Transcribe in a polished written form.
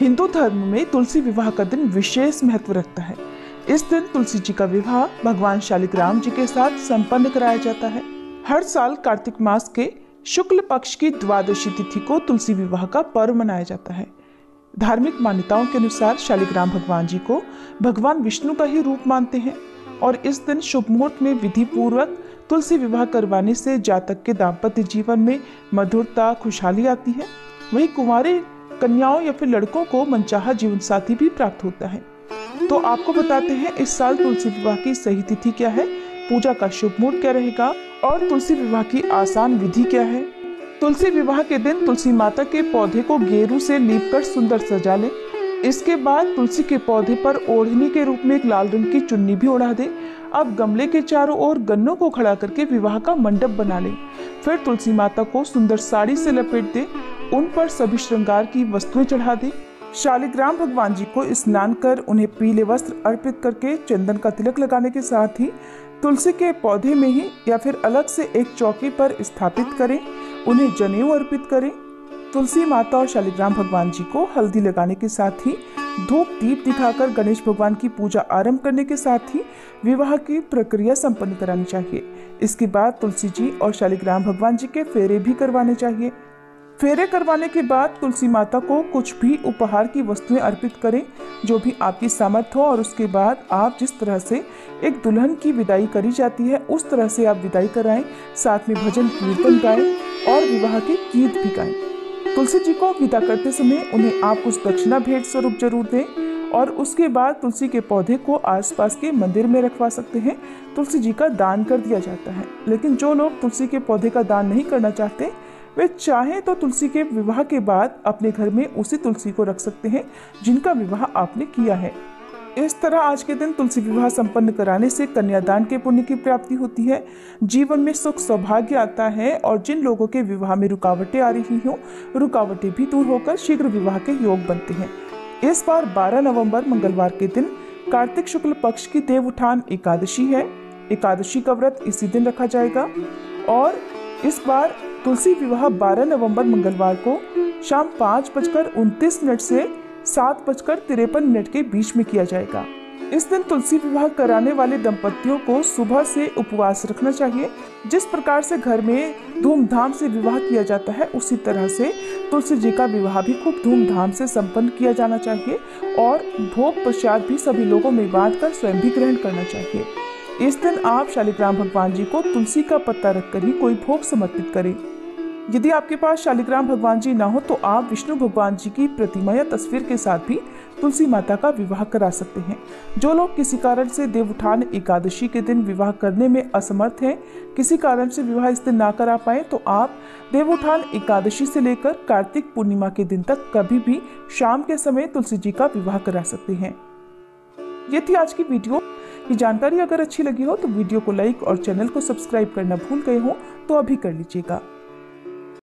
हिंदू धर्म में तुलसी विवाह का दिन विशेष महत्व रखता है। इस दिन तुलसी जी का विवाह भगवान शालिग्राम जी के साथ संपन्न कराया जाता है। हर साल कार्तिक मास के शुक्ल पक्ष की द्वादशी तिथि को तुलसी विवाह का पर्व मनाया जाता है। धार्मिक मान्यताओं के अनुसार शालिग्राम भगवान जी को भगवान विष्णु का ही रूप मानते हैं और इस दिन शुभ मुहूर्त में विधि पूर्वक तुलसी विवाह करवाने से जातक के दाम्पत्य जीवन में मधुरता, खुशहाली आती है। वहीं कुंवारे कन्याओं या फिर लड़कों को मनचाहा जीवन साथी भी प्राप्त होता है। तो आपको बताते हैं इस साल तुलसी विवाह की सही तिथि क्या है, पूजा का शुभ मुहूर्त क्या रहेगा और तुलसी विवाह की आसान विधि क्या है। तुलसी विवाह के दिन तुलसी माता के पौधे को गेरू से लीपकर सुंदर सजा लें। इसके बाद तुलसी के पौधे पर ओढ़नी के रूप में एक लाल रंग की चुन्नी भी ओढ़ा दें। अब गमले के चारों ओर गन्नों को खड़ा करके विवाह का मंडप बना लें। फिर तुलसी माता को सुंदर साड़ी से लपेट दें, उन पर सभी श्रृंगार की वस्तुएं चढ़ा दें। शालिग्राम भगवान जी को स्नान कर उन्हें पीले वस्त्र अर्पित करके चंदन का तिलक लगाने के साथ ही तुलसी के पौधे में ही या फिर अलग से एक चौकी पर स्थापित करें। उन्हें जनेऊ अर्पित करें। तुलसी माता और शालिग्राम भगवान जी को हल्दी लगाने के साथ ही धूप दीप दिखाकर गणेश भगवान की पूजा आरंभ करने के साथ ही विवाह की प्रक्रिया संपन्न करानी चाहिए। इसके बाद तुलसी जी और शालिग्राम भगवान जी के फेरे भी करवाने चाहिए। फेरे करवाने के बाद तुलसी माता को कुछ भी उपहार की वस्तुएं अर्पित करें, जो भी आपकी सामर्थ्य हो, और उसके बाद आप जिस तरह से एक दुल्हन की विदाई करी जाती है उस तरह से आप विदाई कराएं। साथ में भजन कीर्तन गाएं और विवाह के गीत भी गाएं। तुलसी जी को विदा करते समय उन्हें आप कुछ दक्षिणा भेंट स्वरूप जरूर दें और उसके बाद तुलसी के पौधे को आसपास के मंदिर में रखवा सकते हैं। तुलसी जी का दान कर दिया जाता है। लेकिन जो लोग तुलसी के पौधे का दान नहीं करना चाहते, वे चाहें तो तुलसी के विवाह के बाद अपने घर में उसी तुलसी को रख सकते हैं जिनका विवाह आपने किया है। इस तरह आज के दिन तुलसी विवाह संपन्न कराने से कन्यादान के पुण्य की प्राप्ति होती है, जीवन में सुख सौभाग्य आता है और जिन लोगों के विवाह में रुकावटें आ रही हों, रुकावटें भी दूर होकर शीघ्र विवाह के योग बनते हैं। इस बार 12 नवंबर मंगलवार के दिन कार्तिक शुक्ल पक्ष की देवउठान एकादशी है। एकादशी का व्रत इसी दिन रखा जाएगा और इस बार तुलसी विवाह 12 नवंबर मंगलवार को शाम 5:29 से 7:53 के बीच में किया जाएगा। इस दिन तुलसी विवाह कराने वाले दंपतियों को सुबह से उपवास रखना चाहिए। जिस प्रकार से घर में धूमधाम से विवाह किया जाता है, उसी तरह से तुलसी जी का विवाह भी खूब धूमधाम से संपन्न किया जाना चाहिए और भोग प्रसाद भी सभी लोगों में बांटकर स्वयं भी ग्रहण करना चाहिए। इस दिन आप शालिग्राम भगवान जी को तुलसी का पत्ता रखकर ही कोई भोग समर्पित करें। यदि आपके पास शालिग्राम भगवान जी ना हो तो आप विष्णु भगवान जी की प्रतिमा या तस्वीर के साथ भी तुलसी माता का विवाह करा सकते हैं। जो लोग किसी कारण से देवउठान एकादशी के दिन विवाह करने में असमर्थ हैं, किसी कारण से विवाह इस दिन ना करा पाए, तो आप देवउठान एकादशी से लेकर कार्तिक पूर्णिमा के दिन तक कभी भी शाम के समय तुलसी जी का विवाह करा सकते हैं। ये थी आज की वीडियो। ये जानकारी अगर अच्छी लगी हो तो वीडियो को लाइक और चैनल को सब्सक्राइब करना भूल गए हो तो अभी कर लीजिएगा।